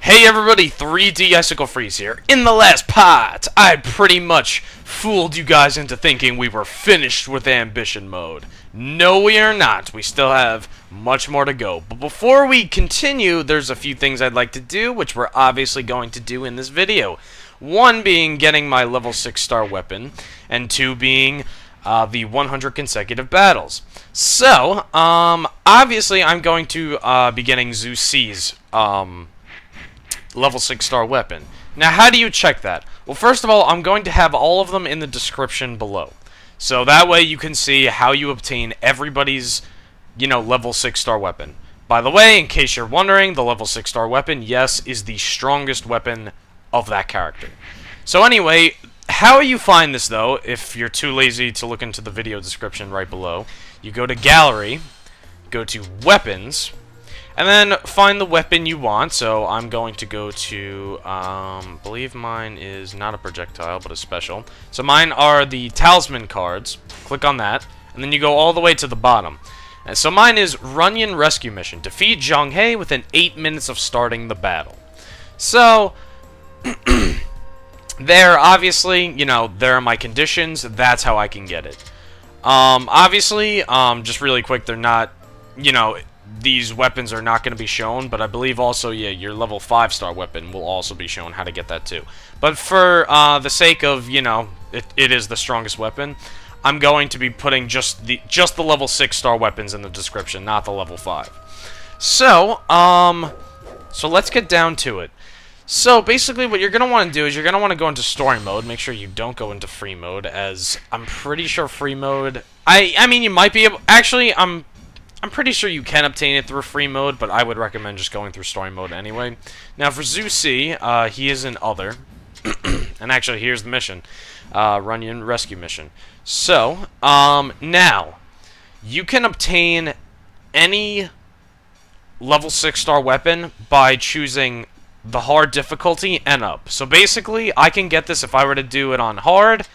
Hey everybody, 3D Icicle Freeze here. In the last part, I pretty much fooled you guys into thinking we were finished with Ambition Mode. No, we are not. We still have much more to go. But before we continue, there's a few things I'd like to do, which we're obviously going to do in this video. One being getting my level 6 star weapon, and two being the 100 consecutive battles. So, obviously I'm going to be getting Zuo Ci's level 6 star weapon. Now, how do you check that? Well, first of all, I'm going to have all of them in the description below. So that way you can see how you obtain everybody's, level 6 star weapon. By the way, in case you're wondering, the level 6 star weapon, yes, is the strongest weapon of that character. So anyway, how you find this, though, if you're too lazy to look into the video description right below, you go to Gallery, go to Weapons, and then find the weapon you want. So I'm going to go to, I believe mine is not a projectile, but a special. So mine are the talisman cards. Click on that, and then you go all the way to the bottom. And so mine is Runyon Rescue Mission. Defeat Zhang He within 8 minutes of starting the battle. So, there, obviously, there are my conditions. That's how I can get it. Obviously, just really quick, they're not, these weapons are not going to be shown, but I believe also, yeah, your level 5 star weapon will also be shown how to get that too. But for the sake of, it is the strongest weapon, I'm going to be putting just the level 6 star weapons in the description, not the level 5. So, so let's get down to it. So basically what you're going to want to do is you're going to want to go into story mode. Make sure you don't go into free mode, as I'm pretty sure free mode, I mean, you might be able, actually, I'm pretty sure you can obtain it through free mode, but I would recommend just going through story mode anyway. Now for Zuo Ci, he is in other, and actually here's the mission, Runyon Rescue Mission. So, now, you can obtain any level 6 star weapon by choosing the hard difficulty and up. So basically, I can get this if I were to do it on hard,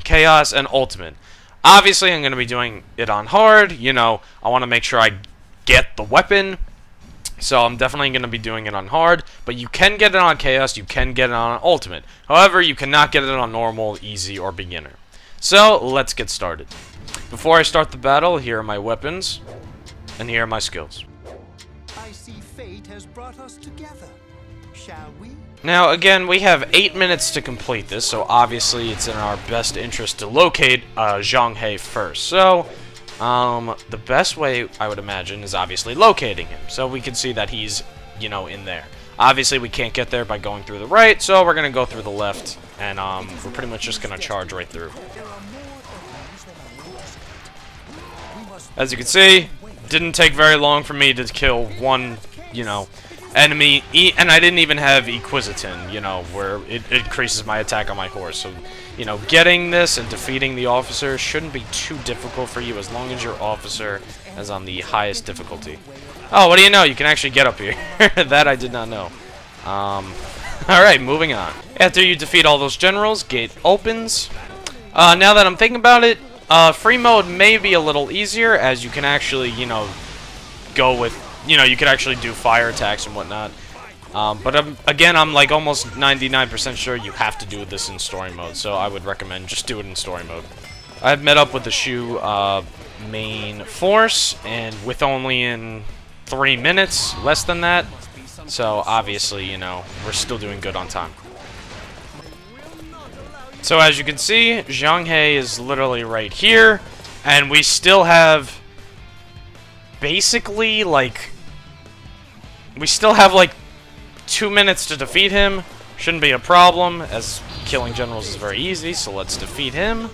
chaos, and ultimate. Obviously, I'm going to be doing it on hard. I want to make sure I get the weapon. So I'm definitely going to be doing it on hard. But you can get it on chaos, you can get it on ultimate. However, you cannot get it on normal, easy, or beginner. So, let's get started. Before I start the battle, here are my weapons, and here are my skills. I see fate has brought us together. Shall we? Now, again, we have 8 minutes to complete this, so obviously it's in our best interest to locate Zhang He first. So, the best way, I would imagine, is obviously locating him. So we can see that he's, in there. Obviously, we can't get there by going through the right, so we're going to go through the left, and we're pretty much just going to charge right through. As you can see, didn't take very long for me to kill one, enemy, and I didn't even have Equisitin, where it increases my attack on my horse. So, getting this and defeating the officer shouldn't be too difficult for you as long as your officer is on the highest difficulty. Oh, what do you know? You can actually get up here. That I did not know. Alright, moving on. After you defeat all those generals, gate opens. Now that I'm thinking about it, free mode may be a little easier, as you can actually, go with, you can actually do fire attacks and whatnot. But again, I'm like almost 99% sure you have to do this in story mode, so I would recommend just do it in story mode. I've met up with the Shu main force, and with only in 3 minutes, less than that. So obviously, we're still doing good on time. So as you can see, Zhang He is literally right here, and we still have basically like 2 minutes to defeat him. Shouldn't be a problem, as killing generals is very easy, so let's defeat him.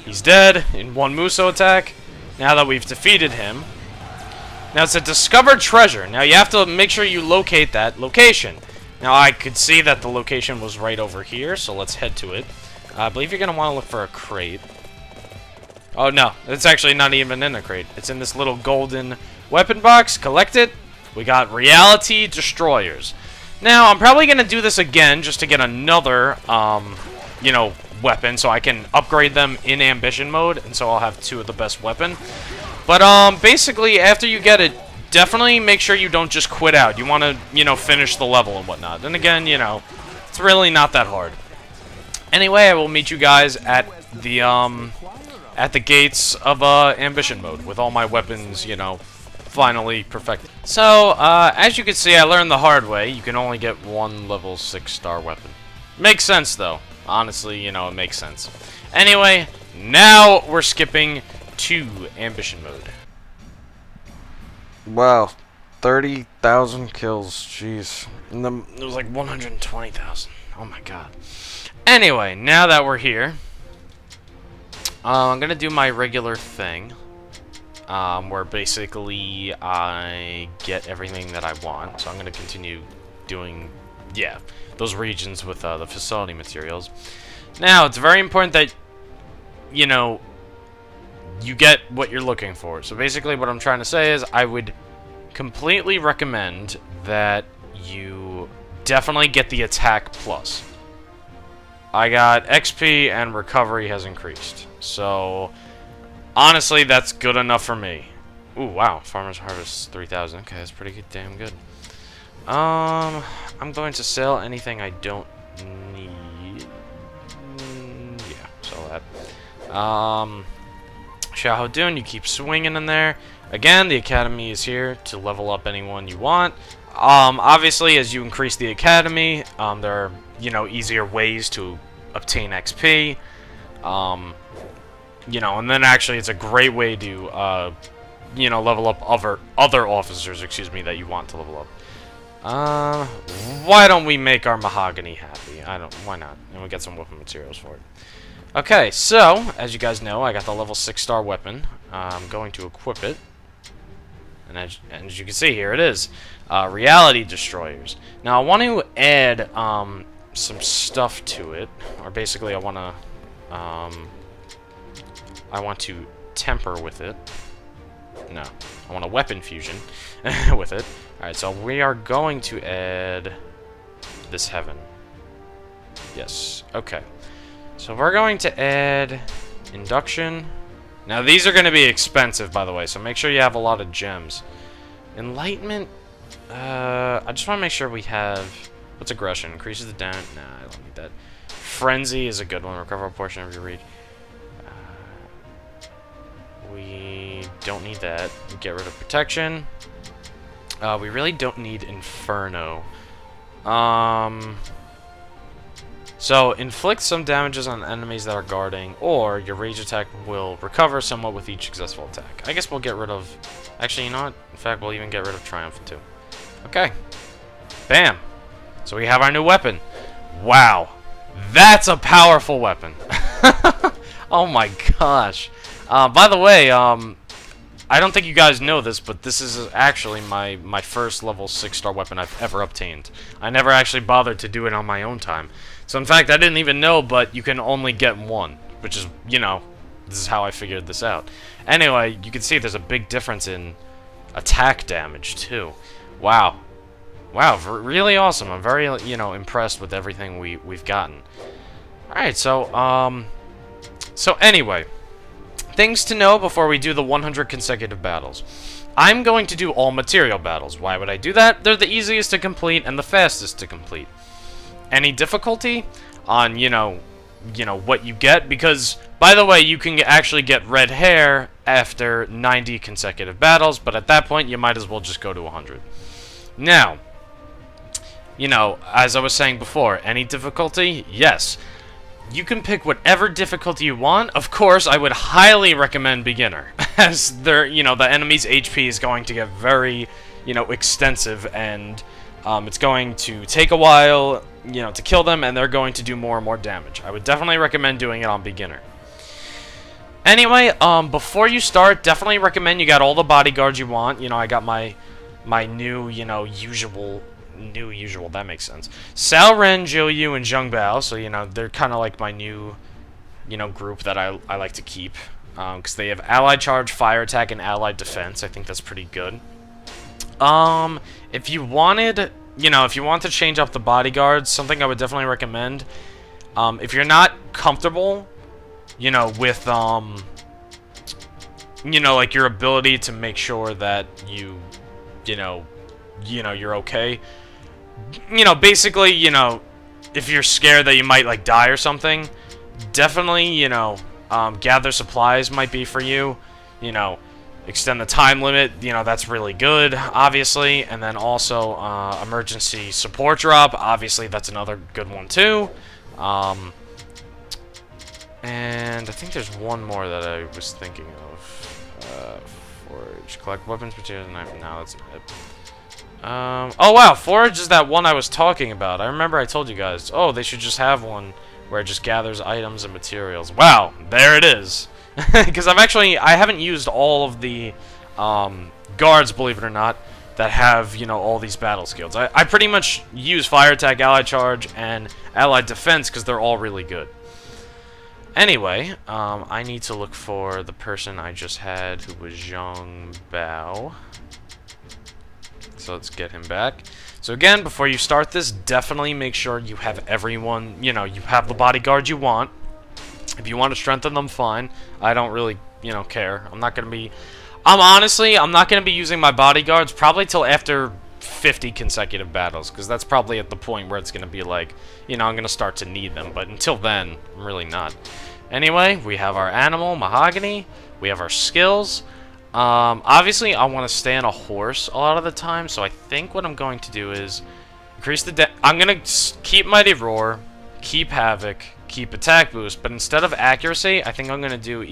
He's dead in one Muso attack. Now that we've defeated him, now it's a discovered treasure. Now you have to make sure you locate that location. Now I could see that the location was right over here, so let's head to it. I believe you're going to want to look for a crate. Oh no, it's actually not even in a crate. It's in this little golden weapon box. Collect it. We got Reality Destroyers. Now, I'm probably going to do this again just to get another, weapon, so I can upgrade them in Ambition mode, and so I'll have 2 of the best weapon. But, basically, after you get it definitely make sure you don't just quit out. You want to, you know, finish the level and whatnot. And again, you know, it's really not that hard. Anyway, I will meet you guys at the gates of ambition mode with all my weapons, you know, finally perfected. So, as you can see, I learned the hard way. You can only get one level 6-star weapon. Makes sense, though. Honestly, you know, it makes sense. Anyway, now we're skipping to ambition mode. Wow, 30,000 kills. Jeez. And then it was like 120,000. Oh my god. Anyway, now that we're here, I'm gonna do my regular thing, where basically I get everything that I want. So I'm gonna continue doing, yeah, those regions with the facility materials. Now, it's very important that, you know, you get what you're looking for. So basically what I'm trying to say is I would completely recommend that you definitely get the attack plus. I got XP and recovery has increased. So, honestly, that's good enough for me. Ooh, wow. Farmer's Harvest 3,000. Okay, that's pretty good. Damn good. I'm going to sell anything I don't need. Yeah, sell that. Xiaohou, you keep swinging in there. Again, the Academy is here to level up anyone you want. Obviously, as you increase the Academy, there are, you know, easier ways to obtain XP. You know, and then actually it's a great way to, you know, level up other officers, excuse me, that you want to level up. Why don't we make our Mahogany happy? Why not? And we get some weapon materials for it. Okay, so, as you guys know, I got the level 6-star weapon. I'm going to equip it. And as you can see, here it is. Reality Destroyers. Now, I want to add some stuff to it. Or basically, I want to temper with it. No, I want a weapon fusion with it. Alright, so we are going to add this heaven. Yes, okay. So we're going to add induction. Now these are going to be expensive, by the way, so make sure you have a lot of gems. Enlightenment, I just want to make sure we have, what's aggression? Increases the down, nah, I don't need that. Frenzy is a good one, recover a portion of your reach. We don't need that. Get rid of protection. We really don't need Inferno. So, inflict some damages on enemies that are guarding, or your rage attack will recover somewhat with each successful attack. I guess we'll get rid of... Actually, you know what? In fact, we'll even get rid of Triumph, too. Okay. Bam! So we have our new weapon. Wow. That's a powerful weapon. Oh my gosh. By the way, I don't think you guys know this, but this is actually my first level 6-star weapon I've ever obtained. I never actually bothered to do it on my own time. So in fact, I didn't even know, but you can only get one, which is, you know, this is how I figured this out. Anyway, you can see there's a big difference in attack damage, too. Wow. Wow, really awesome. I'm very, you know, impressed with everything we've gotten. Alright, so anyway, things to know before we do the 100 consecutive battles. I'm going to do all material battles. Why would I do that? They're the easiest to complete and the fastest to complete. Any difficulty on, you know, what you get, because, by the way, you can actually get red hair after 90 consecutive battles, but at that point, you might as well just go to 100. Now, you know, as I was saying before, any difficulty? Yes. You can pick whatever difficulty you want. Of course, I would highly recommend beginner, as the enemy's HP is going to get very, you know, extensive, and it's going to take a while, you know, to kill them, and they're going to do more and more damage. I would definitely recommend doing it on beginner. Anyway, before you start, definitely recommend you got all the bodyguards you want. You know, I got my new, you know, usual, that makes sense. Sao Ren, Zhou Yu, and Zheng Bao, so, you know, they're kind of like my new, you know, group that I like to keep. Because they have allied charge, fire attack, and allied defense. I think that's pretty good. If you wanted, you know, if you want to change up the bodyguards, something I would definitely recommend, if you're not comfortable, you know, with, you know, like, your ability to make sure that you you're okay. Basically, if you're scared that you might, like, die or something, definitely, gather supplies might be for you. Extend the time limit, that's really good, obviously. And then also, emergency support drop, obviously, that's another good one, too. And I think there's one more that I was thinking of. Forage. Collect weapons, materials, and knife. No, that's it. Oh wow, Forage is that one I was talking about. I remember I told you guys, oh, they should just have one where it just gathers items and materials. Wow, there it is. Because I haven't used all of the guards, believe it or not, that have, all these battle skills. I pretty much use Fire Attack, Allied Charge, and Allied Defense because they're all really good. Anyway, I need to look for the person I just had who was Zhang Bao. So let's get him back. So again, before you start this, definitely make sure you have everyone, you have the bodyguard you want. If you want to strengthen them, fine. I don't really, care. I'm not going to be using my bodyguards probably till after 50 consecutive battles, because that's probably at the point where it's going to be like, I'm going to start to need them, but until then, I'm really not. Anyway, we have our animal, Mahogany. We have our skills. Obviously, I want to stay on a horse a lot of the time, so I think what I'm going to do is increase the I'm going to keep Mighty Roar, keep Havoc, keep Attack Boost, but instead of Accuracy, I think I'm going to do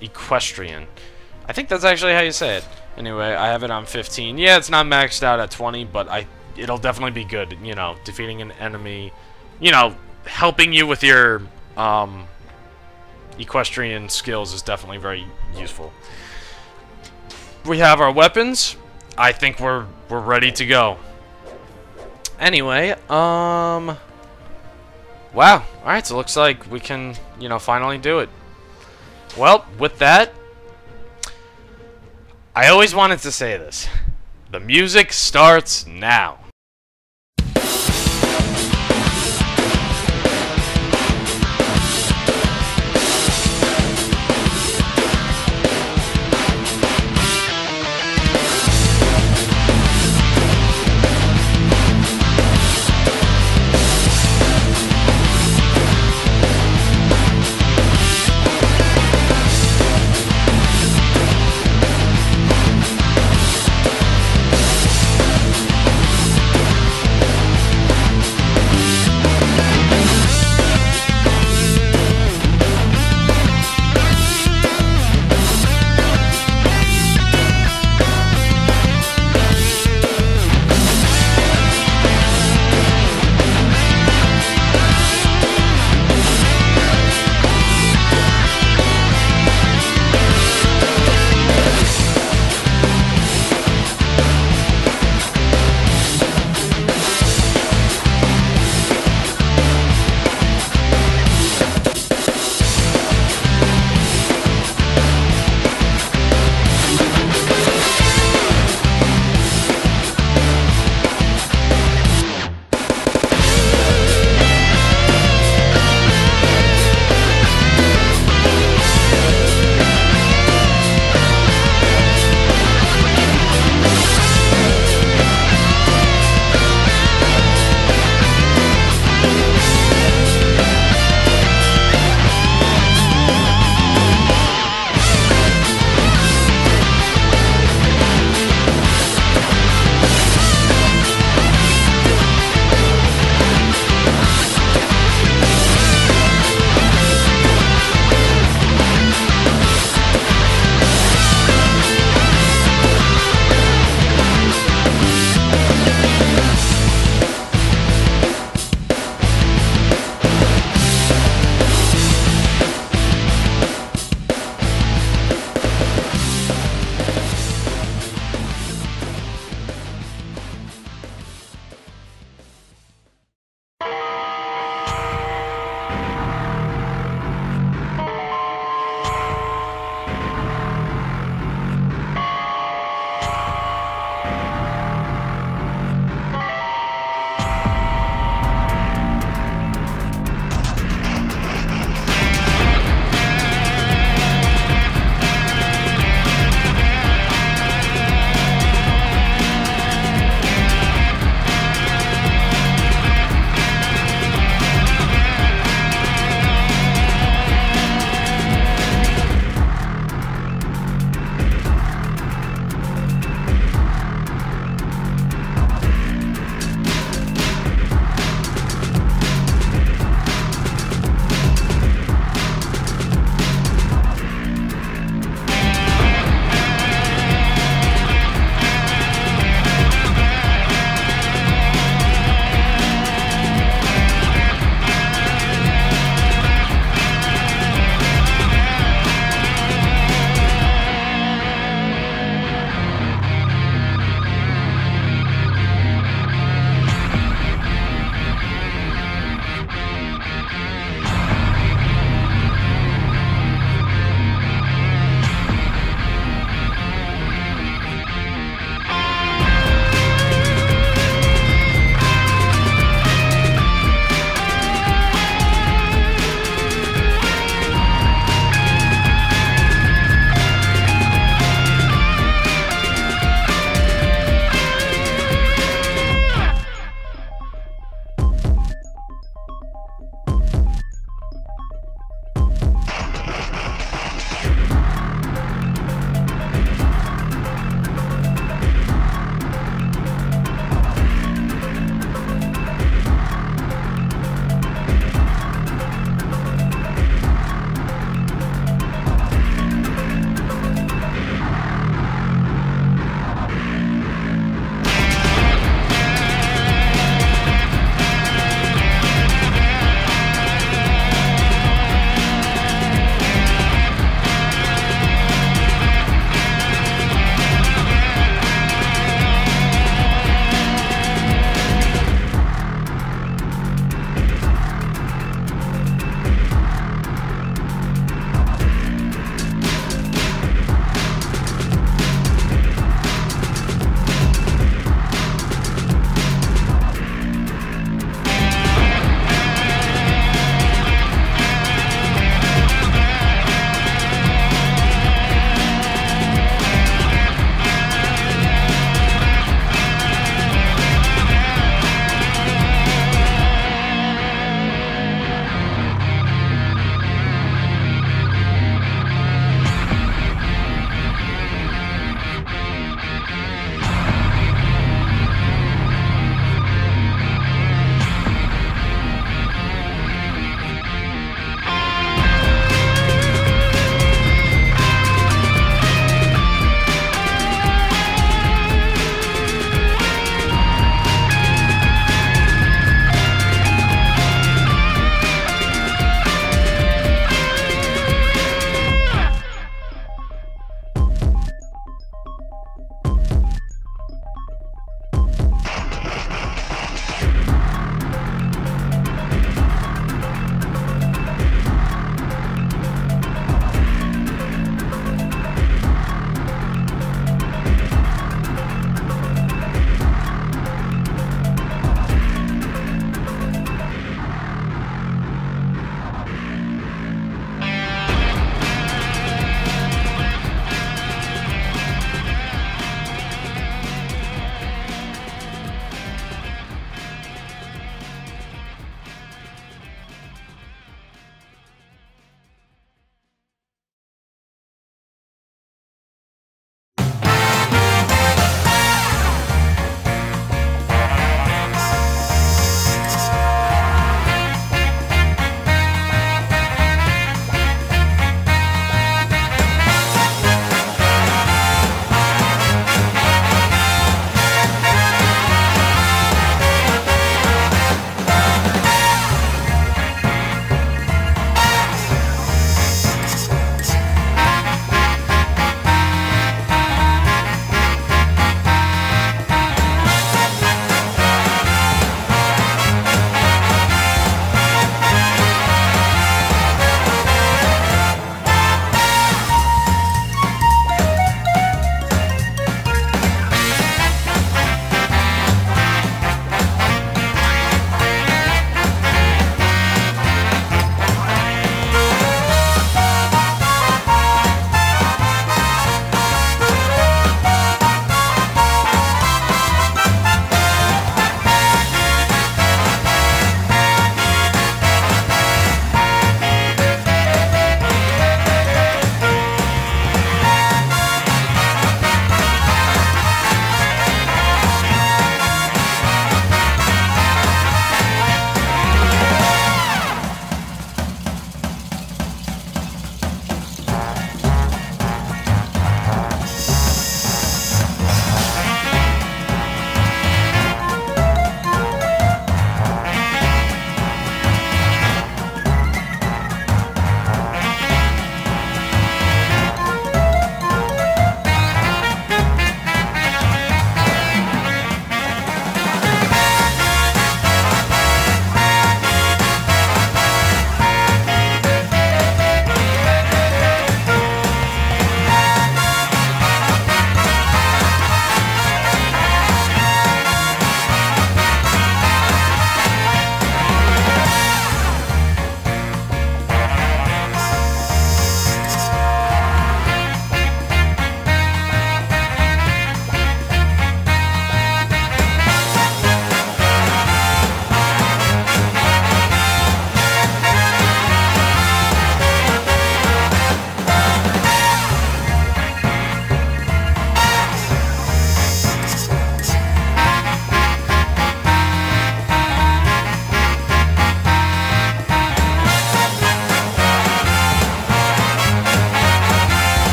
Equestrian. I think that's actually how you say it. Anyway, I have it on 15. Yeah, it's not maxed out at 20, but it'll definitely be good, defeating an enemy, helping you with your, equestrian skills is definitely very useful. We have our weapons. I think we're ready to go. Anyway, wow. Alright, so it looks like we can, finally do it. Well, with that, I always wanted to say this. The music starts now.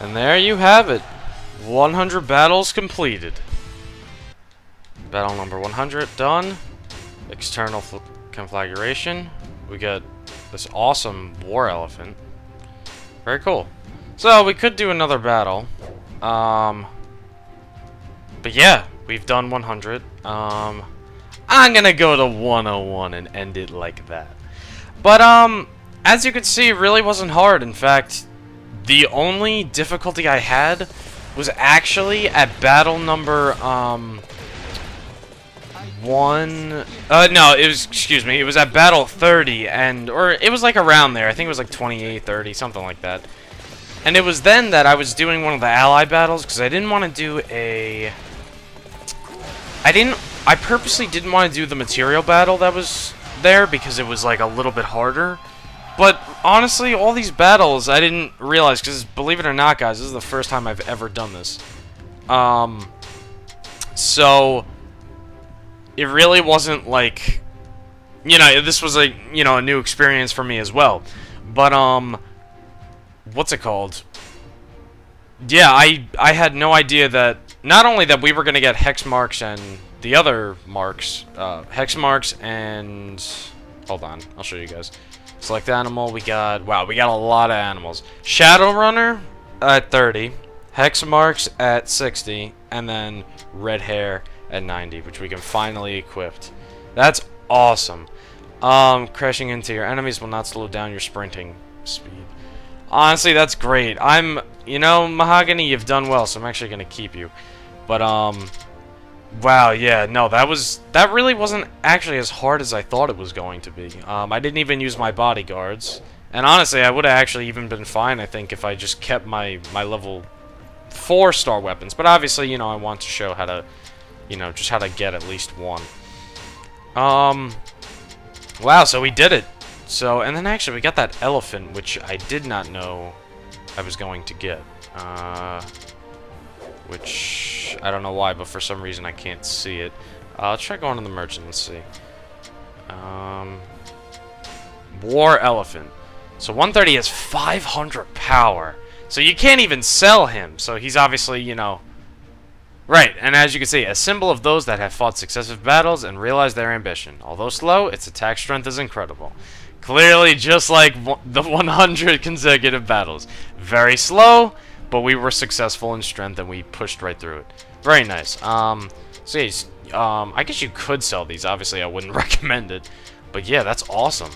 And there you have it. 100 battles completed. Battle number 100 done. External configuration. We got this awesome war elephant. Very cool. So we could do another battle. But yeah, we've done 100. I'm gonna go to 101 and end it like that. But as you can see, it really wasn't hard. In fact, the only difficulty I had was actually at battle number excuse me, it was at battle 30, or it was like around there. I think it was like 28, 30, something like that. And it was then that I was doing one of the ally battles, because I didn't want to do I purposely didn't want to do the material battle that was there, because it was like a little bit harder. But honestly, all these battles I didn't realize, because believe it or not, guys, this is the first time I've ever done this. So it really wasn't like, you know, this was a, you know, a new experience for me as well. But what's it called? Yeah, I had no idea that not only that we were gonna get hex marks and the other marks, hex marks and hold on, I'll show you guys. Select animal. We got, wow, we got a lot of animals. Shadowrunner at 30, hex marks at 60, and then red hair at 90, which we can finally equip. That's awesome. Crashing into your enemies will not slow down your sprinting speed. Honestly, that's great. You know, Mahogany, you've done well, so I'm actually gonna keep you. But wow, yeah, no, that really wasn't actually as hard as I thought it was going to be. I didn't even use my bodyguards, and honestly, I would have actually even been fine, I think, if I just kept my level 4-star weapons. But obviously, you know, I want to show how to, you know, just how to get at least one. Wow, so we did it. So, and then actually, we got that elephant, which I did not know I was going to get. Which, I don't know why, but for some reason I can't see it. Let's try going to the merchant and see. War elephant. So 130 has 500 power. So you can't even sell him. So he's obviously, you know... Right, and as you can see, a symbol of those that have fought successive battles and realized their ambition. Although slow, its attack strength is incredible. Clearly, just like the 100 consecutive battles. Very slow, but we were successful in strength and we pushed right through it. Very nice. So yeah, I guess you could sell these. Obviously, I wouldn't recommend it. But yeah, that's awesome.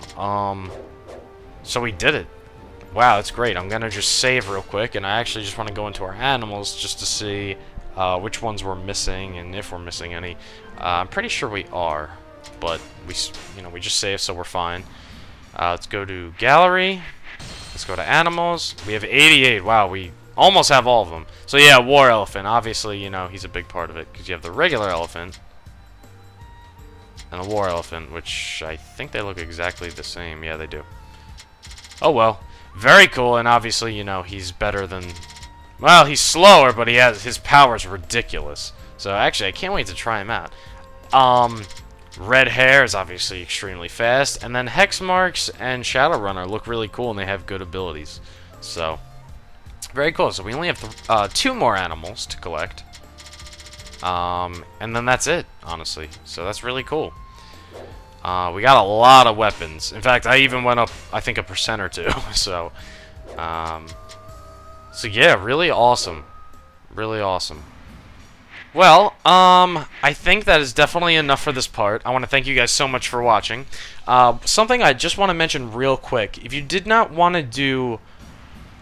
So we did it. Wow, that's great. I'm gonna just save real quick, and I actually just want to go into our animals just to see which ones we're missing and if we're missing any. I'm pretty sure we are, but we just saved, so we're fine. Let's go to gallery. Let's go to animals. We have 88. Wow, we almost have all of them. So yeah, war elephant. Obviously, you know, he's a big part of it because you have the regular elephant and the war elephant, which I think they look exactly the same. Yeah, they do. Oh well, very cool. And obviously, you know, he's better than. Well, he's slower, but his power's ridiculous. So actually, I can't wait to try him out. Red hair is obviously extremely fast, and then hex marks and Shadowrunner look really cool, and they have good abilities. So very cool. So we only have 2 more animals to collect, and then that's it, honestly. So that's really cool. We got a lot of weapons. In fact, I even went up, I think, 1% or 2. So, so yeah, really awesome. Really awesome. Well, I think that is definitely enough for this part. I want to thank you guys so much for watching. Something I just want to mention real quick. If you did not want to do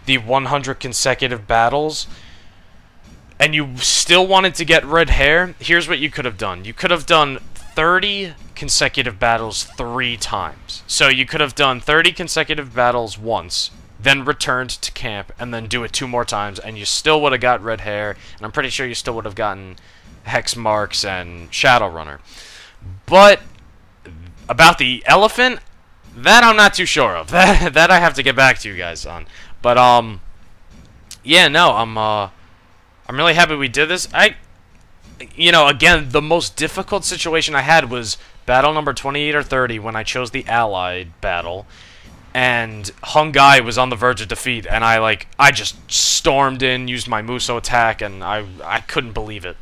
the 100 consecutive battles, and you still wanted to get red hair, here's what you could have done. You could have done 30 consecutive battles 3 times. So you could have done 30 consecutive battles once, then returned to camp, and then do it 2 more times, and you still would have got red hair, and I'm pretty sure you still would have gotten hex marks and Shadowrunner. But about the elephant, that I'm not too sure of. That I have to get back to you guys on. But yeah, no, I'm really happy we did this. You know, again, the most difficult situation I had was battle number 28 or 30 when I chose the allied battle. and Hungai was on the verge of defeat, and I just stormed in, used my Muso attack, and I couldn't believe it.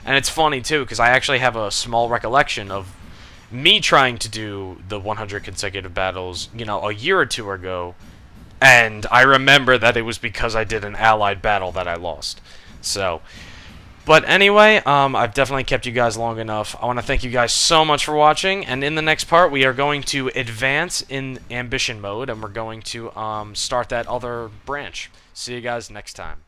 And it's funny too, because I actually have a small recollection of me trying to do the 100 consecutive battles, you know, a year or two ago, and I remember that it was because I did an allied battle that I lost. So, but anyway, I've definitely kept you guys long enough. I want to thank you guys so much for watching, and in the next part, we are going to advance in ambition mode, and we're going to start that other branch. See you guys next time.